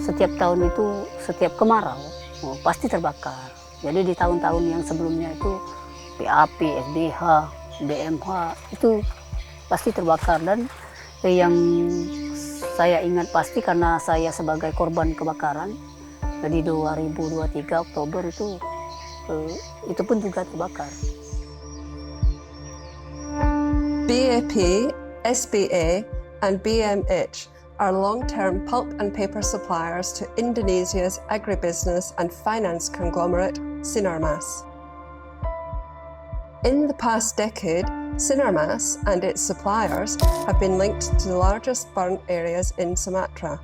setiap tahun itu, setiap kemarau, pasti terbakar. Jadi di tahun-tahun yang sebelumnya itu PAP, SBH, BMH itu pasti terbakar. Dan yang saya ingat pasti karena saya sebagai korban kebakaran, jadi 2023 Oktober itu pun juga terbakar. BAP, SBA, and BMH are long-term pulp and paper suppliers to Indonesia's agribusiness and finance conglomerate, Sinarmas. In the past decade, Sinarmas and its suppliers have been linked to the largest burnt areas in Sumatra.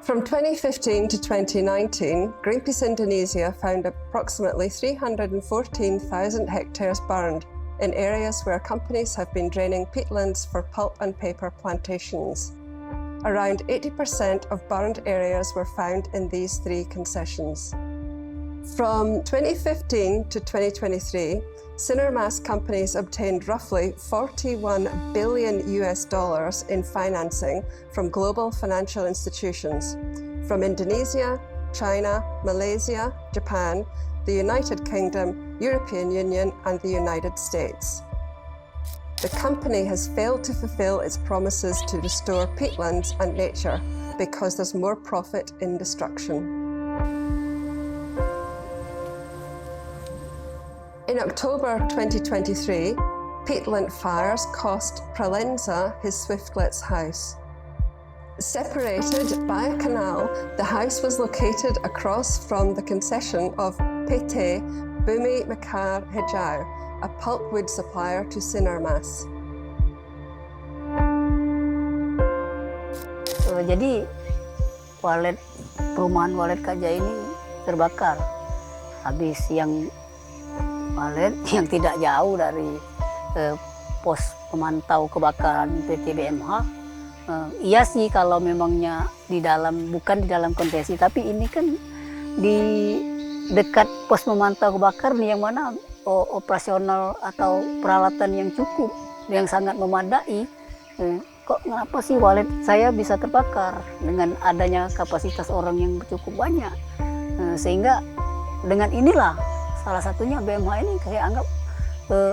From 2015 to 2019, Greenpeace Indonesia found approximately 314,000 hectares burned in areas where companies have been draining peatlands for pulp and paper plantations. Around 80% of burned areas were found in these three concessions. From 2015 to 2023, Sinarmas companies obtained roughly $41 billion in financing from global financial institutions from Indonesia, China, Malaysia, Japan, the United Kingdom, European Union, and the United States. The company has failed to fulfill its promises to restore peatlands and nature because there's more profit in destruction. In October 2023, peatland fires cost Pralensa his Swiftlets house. Separated by a canal, the house was located across from the concession of PT Bumi Mekar Hijau, a pulpwood supplier to Sinarmas. Jadi perumahan Walet Kajai ini terbakar. Habis yang Walet yang tidak jauh dari pos pemantau kebakaran PT BMH. Iya sih kalau memangnya bukan di dalam konsesi, tapi ini kan di dekat pos pemantau kebakaran yang mana operasional atau peralatan yang cukup, yang sangat memadai. Kok kenapa sih Walet saya bisa terbakar dengan adanya kapasitas orang yang cukup banyak, sehingga dengan inilah salah satunya BMH ini saya anggap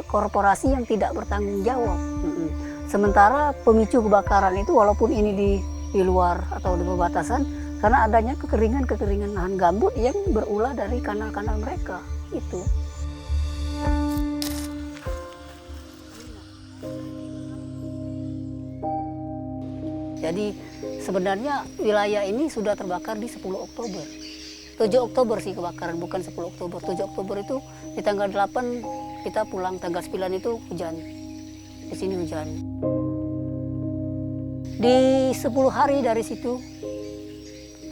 korporasi yang tidak bertanggung jawab. Sementara pemicu kebakaran itu walaupun ini di luar atau di perbatasan, karena adanya kekeringan lahan gambut yang berulah dari kanal-kanal mereka itu. Jadi sebenarnya wilayah ini sudah terbakar di 10 Oktober. 7 Oktober sih kebakaran, bukan 10 Oktober. 7 Oktober itu di tanggal 8 kita pulang, tanggal 9 itu hujan. Di sini hujan. Di 10 hari dari situ,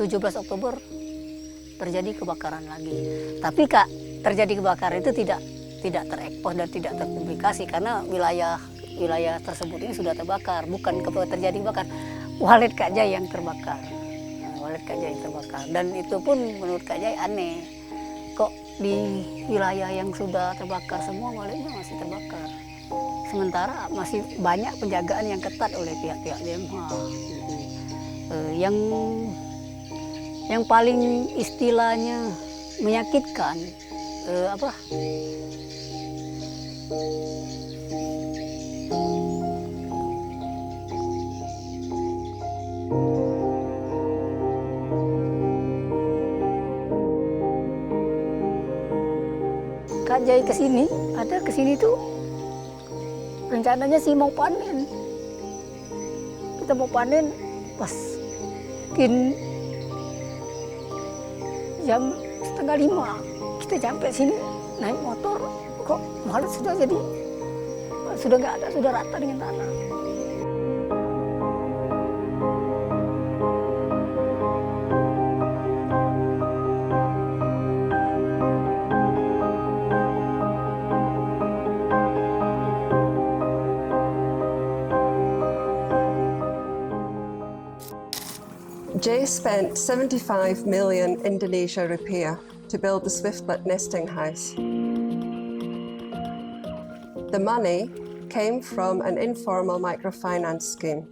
17 Oktober, terjadi kebakaran lagi. Tapi Kak, terjadi kebakaran itu tidak terekspos dan tidak terpublikasi karena wilayah tersebut ini sudah terbakar, bukan terjadi kebakaran. Walet Kajai yang terbakar. Walet Kajai terbakar, dan itu pun menurut Kajai aneh, kok di wilayah yang sudah terbakar semua waletnya masih terbakar, sementara masih banyak penjagaan yang ketat oleh pihak-pihak BMH. Yang paling istilahnya menyakitkan Kajai kesini tuh rencananya sih mau panen. Kita mau panen pas mungkin jam 4:30 kita sampai sini naik motor, kok Walet sudah nggak ada, sudah rata dengan tanah. Jay spent 75 million Indonesia rupiah to build the Swiftlet nesting house. The money came from an informal microfinance scheme.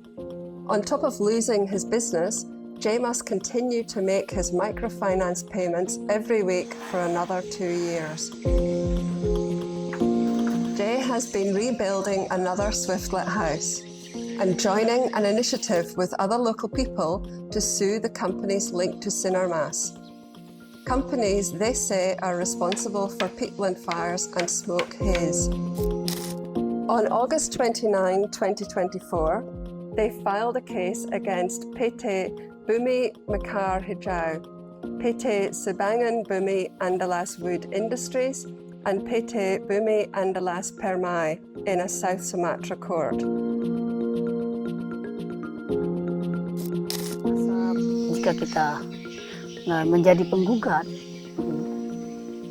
On top of losing his business, Jay must continue to make his microfinance payments every week for another 2 years. Jay has been rebuilding another Swiftlet house and joining an initiative with other local people to sue the companies linked to Sinarmas. Companies they say are responsible for peatland fires and smoke haze. On August 29, 2024, they filed a case against PT Bumi Mekar Hijau, PT Subangan Bumi Andalas Wood Industries, and PT Bumi Andalas Permai in a South Sumatra court. Jika kita menjadi penggugat,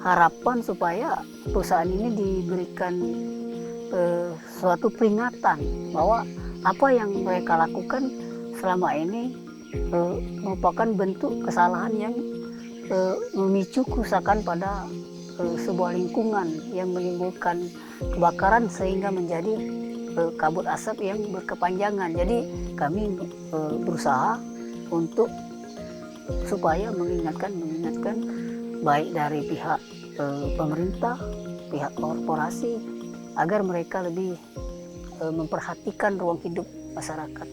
harapan supaya perusahaan ini diberikan suatu peringatan bahwa apa yang mereka lakukan selama ini merupakan bentuk kesalahan yang memicu kerusakan pada sebuah lingkungan yang menimbulkan kebakaran sehingga menjadi kabut asap yang berkepanjangan. Jadi kami berusaha untuk supaya mengingatkan baik dari pihak pemerintah, pihak korporasi agar mereka lebih memperhatikan ruang hidup masyarakat.